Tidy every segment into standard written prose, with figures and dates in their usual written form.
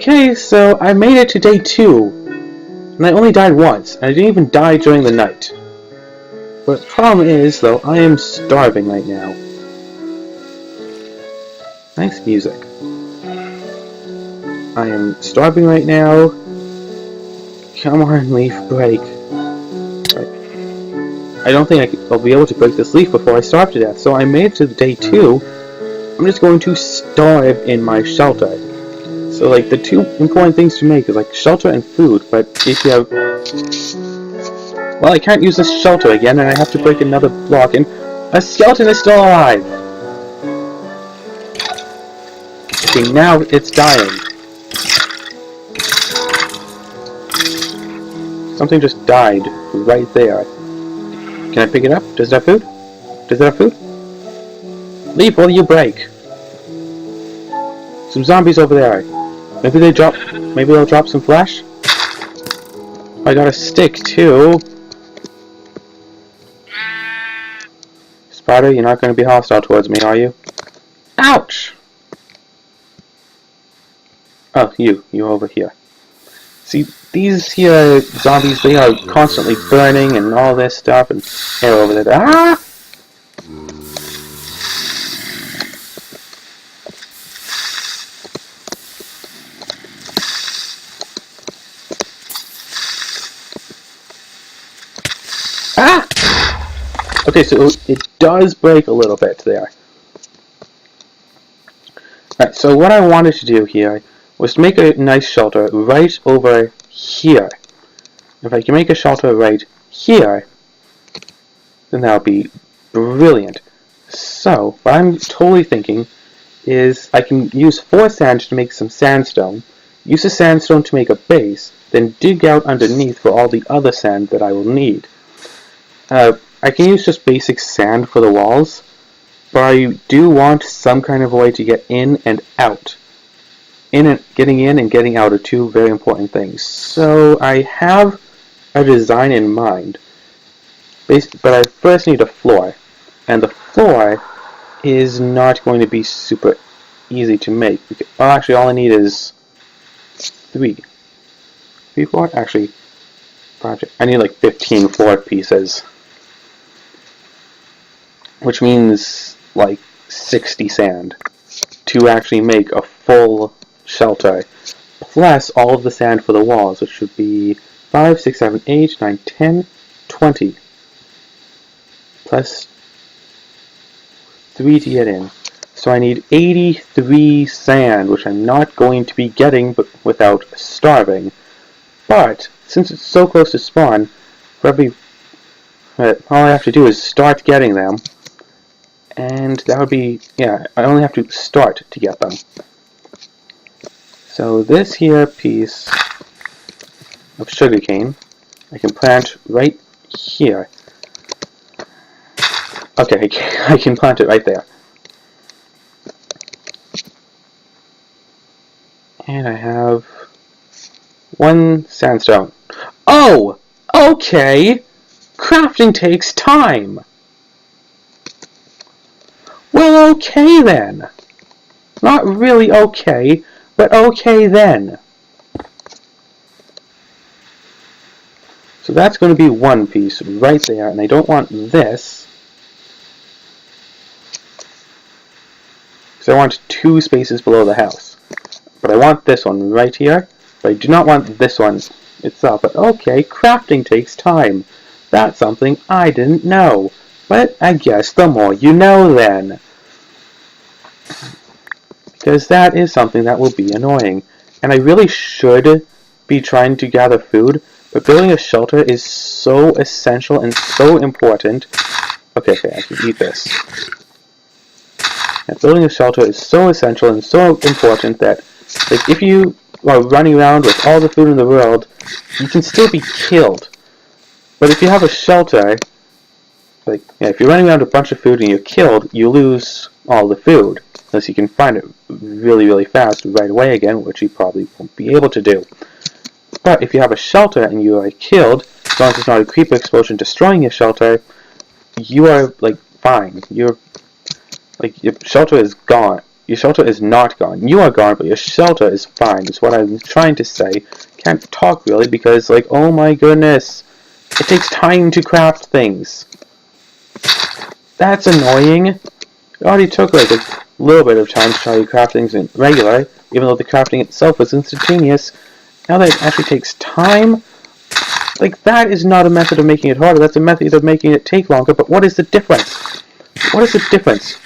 Okay, so I made it to day 2, and I only died once, and I didn't even die during the night. But the problem is, though, I am starving right now. Nice music. I am starving right now. Come on, leaf, break. I don't think I'll be able to break this leaf before I starve to death, so I made it to day 2. I'm just going to starve in my shelter. So, like, the two important things to make is, like, shelter and food, but if you have... Well, I can't use this shelter again, and I have to break another block, and a skeleton is still alive! Okay, now it's dying. Something just died right there. Can I pick it up? Does it have food? Does it have food? Leaf, will you break? Some zombies over there. Maybe they'll drop some flesh? I got a stick too. Spider, you're not going to be hostile towards me, are you? Ouch! Oh, you over here. See, these here zombies, they are constantly burning and all this stuff, and they're over there. Ah! Ah! Okay, so it does break a little bit there. Alright, so what I wanted to do here was to make a nice shelter right over here. If I can make a shelter right here, then that would be brilliant. So, what I'm totally thinking is I can use 4 sand to make some sandstone, use the sandstone to make a base, then dig out underneath for all the other sand that I will need. I can use just basic sand for the walls, but I do want some kind of way to get in and out. Getting in and getting out are 2 very important things. So I have a design in mind, but I first need a floor, and the floor is not going to be super easy to make. Well, actually, all I need is 3 floor. Actually, I need like 15 floor pieces, which means like 60 sand to actually make a full shelter, plus all of the sand for the walls, which should be 5, 6, 7, 8, 9, 10, 20, plus 3 to get in. So I need 83 sand, which I'm not going to be getting without starving. But since it's so close to spawn, all I have to do is start getting them. And that would be, yeah, I only have to start to get them. So this here piece of sugarcane, I can plant right here. Okay, I can plant it right there. And I have 1 sandstone. Oh! Okay! Crafting takes time! Well, okay then. Not really okay, but okay then. So that's going to be 1 piece right there, and I don't want this, because I want 2 spaces below the house. But I want this one right here, but I do not want this one itself. But okay, crafting takes time. That's something I didn't know. But I guess the more you know then. Because that is something that will be annoying. And I really should be trying to gather food, but building a shelter is so essential and so important. Okay, I can eat this. And building a shelter is so essential and so important that, like, if you are running around with all the food in the world, you can still be killed. But if you have a shelter, like, yeah, if you're running around with a bunch of food and you're killed, you lose all the food, unless you can find it really, really fast right away again, which you probably won't be able to do. But if you have a shelter and you are killed, as long as it's not a creeper explosion destroying your shelter, you are, like, fine. Your shelter is gone. your shelter is not gone. You are gone, but your shelter is fine, is what I'm trying to say. Can't talk really because, like, oh my goodness. It takes time to craft things. That's annoying. It already took, like, a little bit of time to try to craft things in regular, even though the crafting itself was instantaneous. Now that it actually takes time, like, that is not a method of making it harder. That's a method of making it take longer, but what is the difference? What is the difference?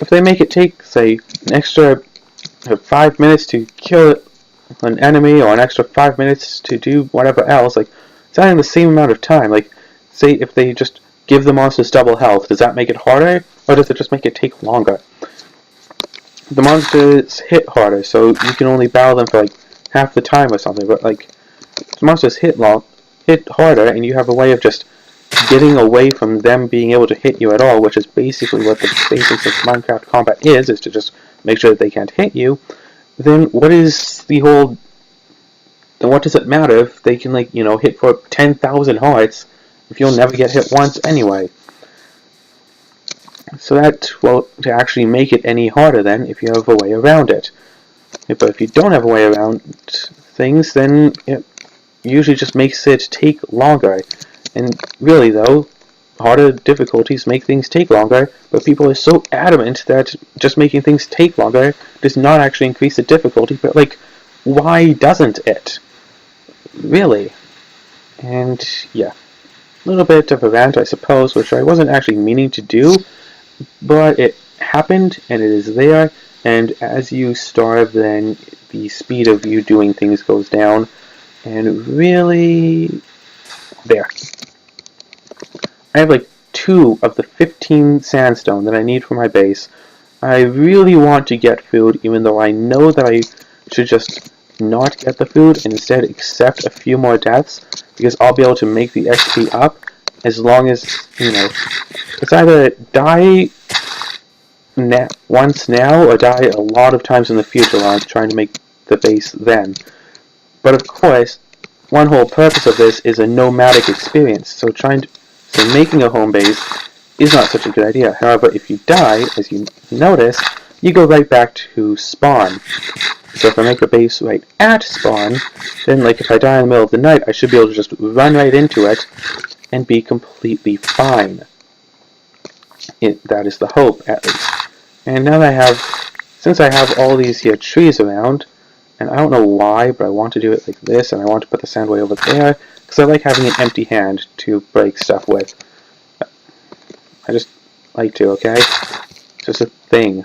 If they make it take, say, an extra 5 minutes to kill an enemy, or an extra 5 minutes to do whatever else, like, it's adding the same amount of time. Like, say if they just give the monsters double health, does that make it harder, or does it just make it take longer? The monsters hit harder, so you can only battle them for, like, half the time or something, but, like, the monsters hit harder, and you have a way of just getting away from them being able to hit you at all, which is basically what the basics of Minecraft combat is to just make sure that they can't hit you. Then what is the whole... Then what does it matter if they can, like, you know, hit for 10,000 hearts if you'll never get hit once anyway? So that, well, to actually make it any harder then, if you have a way around it. But if you don't have a way around things, then it usually just makes it take longer. And really, though, harder difficulties make things take longer, but people are so adamant that just making things take longer does not actually increase the difficulty, but, like, why doesn't it? Really? And, yeah. A little bit of a rant, I suppose, which I wasn't actually meaning to do, but it happened, and it is there, and as you starve, then the speed of you doing things goes down, and really... There. I have like 2 of the 15 sandstone that I need for my base. I really want to get food, even though I know that I should just not get the food and instead accept a few more deaths, because I'll be able to make the XP up as long as, you know, it's either die once now or die a lot of times in the future while I'm trying to make the base then. But of course, one whole purpose of this is a nomadic experience, so making a home base is not such a good idea. However, if you die, as you notice, you go right back to spawn. So if I make a base right at spawn, then, like, if I die in the middle of the night, I should be able to just run right into it and be completely fine. That is the hope, at least. And now that since I have all these here trees around, and I don't know why, but I want to do it like this, and I want to put the sand way over there, because I like having an empty hand to break stuff with. I just like to, okay? It's just a thing.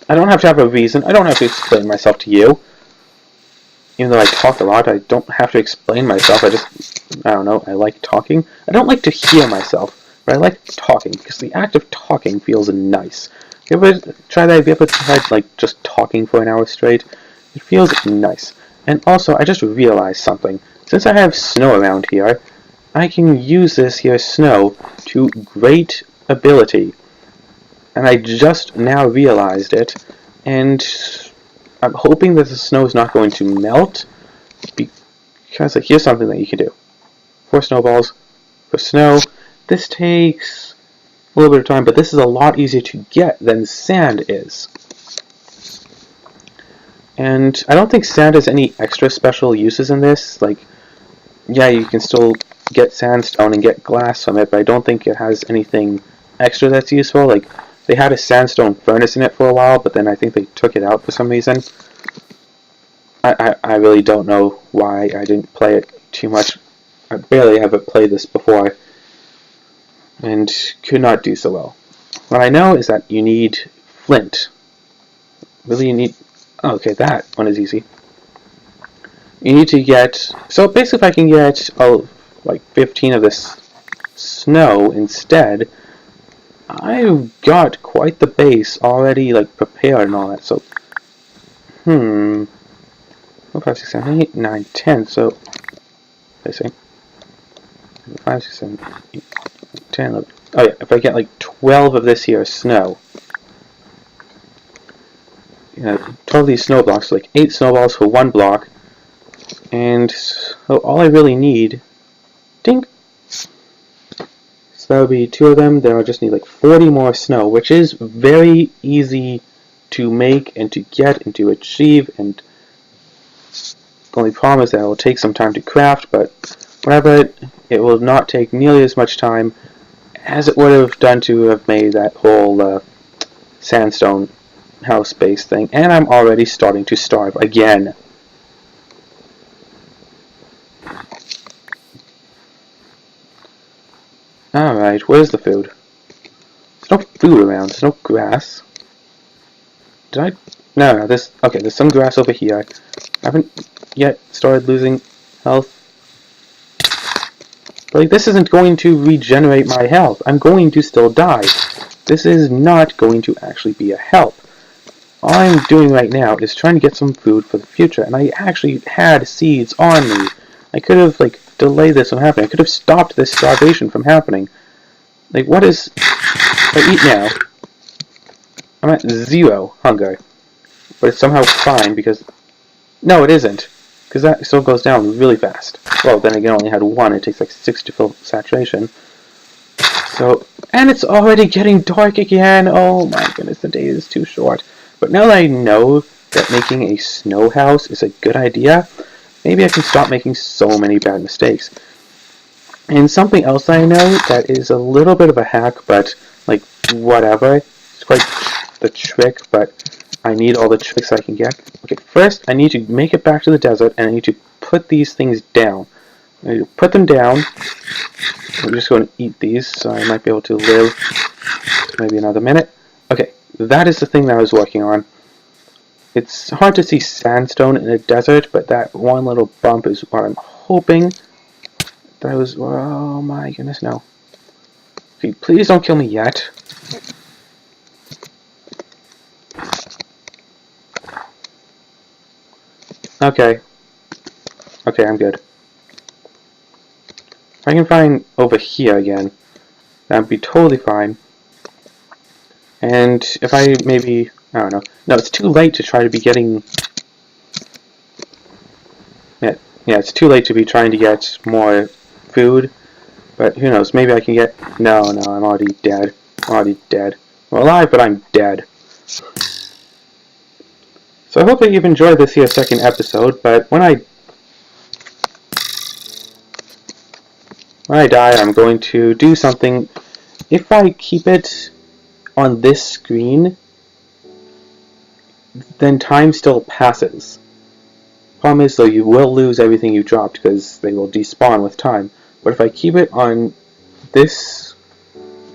I don't have to have a reason. I don't have to explain myself to you. Even though I talk a lot, I don't have to explain myself. I don't know, I like talking. I don't like to hear myself, but I like talking, because the act of talking feels nice. You ever try that? Have you ever tried, like, just talking for an hour straight? It feels nice. And also, I just realized something. Since I have snow around here, I can use this here snow to great ability. And I just now realized it, and I'm hoping that the snow is not going to melt, because, like, here's something that you can do. 4 snowballs for snow. This takes a little bit of time, but this is a lot easier to get than sand is. And I don't think sand has any extra special uses in this. Like, yeah, you can still get sandstone and get glass from it, but I don't think it has anything extra that's useful. Like, they had a sandstone furnace in it for a while, but then I think they took it out for some reason. I really don't know why I didn't play it too much. I barely ever played this before, and could not do so well. What I know is that you need flint. Really, you need... Oh, okay, that one is easy. You need to get... So basically, if I can get, like 15 of this snow instead, I've got quite the base already, like, prepared and all that. So, 4, 5, 6, 7, 8, 9, 10. So, I say 5, 6, 7, 8, 10, 11. Oh yeah, if I get like 12 of this here snow, 12 of these snow blocks, like 8 snowballs for 1 block, and so all I really need, ding, is that'll be 2 of them. Then I'll just need like 40 more snow, which is very easy to make and to get and to achieve. And the only problem is that it will take some time to craft, but whatever, it will not take nearly as much time as it would have done to have made that whole sandstone house base thing. And I'm already starting to starve again. Alright, where's the food? There's no food around, there's no grass. Did I? No, there's some grass over here. I haven't yet started losing health. But like, this isn't going to regenerate my health. I'm going to still die. This is not going to actually be a help. All I'm doing right now is trying to get some food for the future, and I actually had seeds on me. I could have, like, delayed this from happening. I could have stopped this starvation from happening. Like, what is... If I eat now, I'm at 0 hunger. But it's somehow fine because... No, it isn't. Because that still goes down really fast. Well, then again, I only had 1. It takes like 6 to fill saturation. So... And it's already getting dark again! Oh my goodness, the day is too short. But now that I know that making a snow house is a good idea, maybe I can stop making so many bad mistakes. And something else I know that is a little bit of a hack, but, like, whatever. It's quite the trick, but I need all the tricks I can get. Okay, first, I need to make it back to the desert, and I need to put these things down. I need to put them down. I'm just going to eat these, so I might be able to live maybe another minute. Okay, that is the thing that I was working on. It's hard to see sandstone in a desert, but that one little bump is what I'm hoping. That was... Oh my goodness, no. Okay, please don't kill me yet. Okay. Okay, I'm good. If I can find over here again, that'd be totally fine. And if I maybe... I don't know. No, it's too late to try to be getting... Yeah, it's too late to be trying to get more food. But who knows, maybe I can get... No, I'm already dead. I'm already dead. I'm alive, but I'm dead. So I hope that you've enjoyed this here second episode, but when I die, I'm going to do something. If I keep it on this screen, then time still passes. Problem is, though, you will lose everything you dropped because they will despawn with time. But if I keep it on this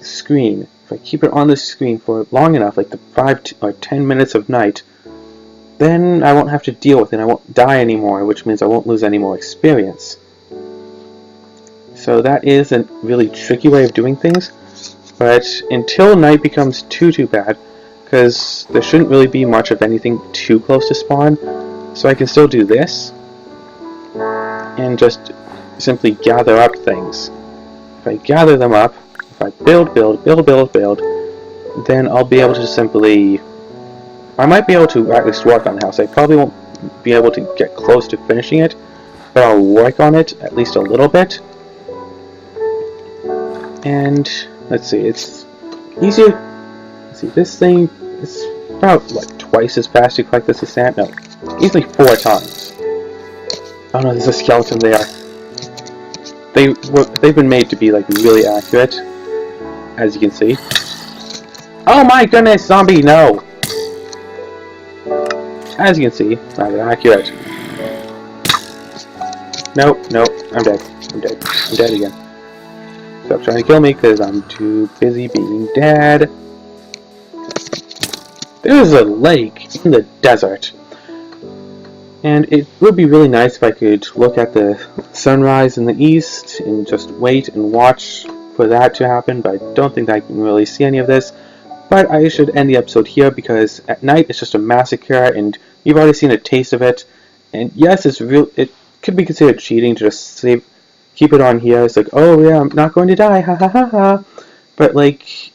screen, if I keep it on this screen for long enough, like the 5 or 10 minutes of night, then I won't have to deal with it. I won't die anymore, which means I won't lose any more experience. So that is a really tricky way of doing things. But until night becomes too bad, because there shouldn't really be much of anything too close to spawn, so I can still do this and just simply gather up things. If I gather them up, if I build, then I'll be able to simply... I might be able to at least work on the house. I probably won't be able to get close to finishing it, but I'll work on it at least a little bit. And let's see, it's easier. Let's see, this thing is about like twice as fast to collect this as sand. No, easily 4 times. Oh no, there's a skeleton there. They've been made to be like really accurate, as you can see. Oh my goodness, zombie, no! As you can see, not that accurate. Nope, I'm dead. I'm dead again. Stop trying to kill me because I'm too busy being dead. There's a lake in the desert. And it would be really nice if I could look at the sunrise in the east and just wait and watch for that to happen, but I don't think I can really see any of this. But I should end the episode here because at night it's just a massacre and you've already seen a taste of it. And yes, it could be considered cheating to just keep it on here. It's like, oh yeah, I'm not going to die, ha ha ha ha. But like,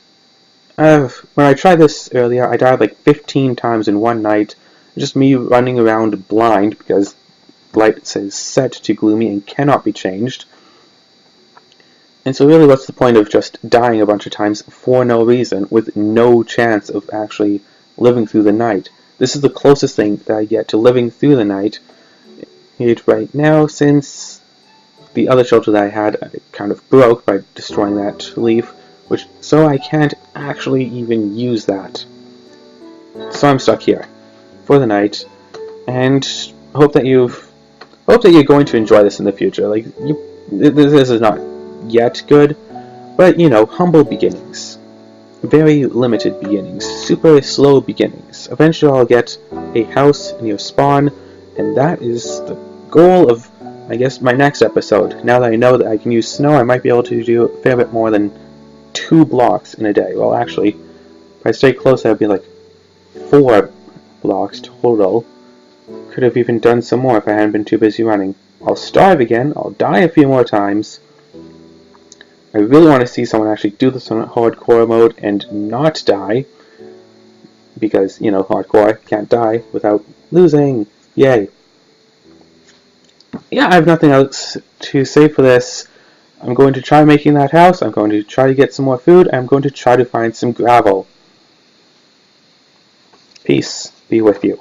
when I tried this earlier, I died like 15 times in one night. Just me running around blind because light says set to gloomy and cannot be changed. And so really, what's the point of just dying a bunch of times for no reason, with no chance of actually living through the night? This is the closest thing that I get to living through the night right now, since the other shelter that I had kind of broke by destroying that leaf, so I can't actually even use that. So I'm stuck here for the night, and hope that you're going to enjoy this in the future. Like, this is not yet good, but humble beginnings, very limited beginnings, super slow beginnings. Eventually I'll get a house near spawn, and that is the goal of, I guess, my next episode. Now that I know that I can use snow, I might be able to do a fair bit more than 2 blocks in a day. Well, actually, if I stay close, that would be like 4 blocks total. Could have even done some more if I hadn't been too busy running. I'll starve again, I'll die a few more times. I really want to see someone actually do this on hardcore mode and not die, because, hardcore can't die without losing. Yay. Yeah, I have nothing else to say for this. I'm going to try making that house, I'm going to try to get some more food, I'm going to try to find some gravel. Peace be with you.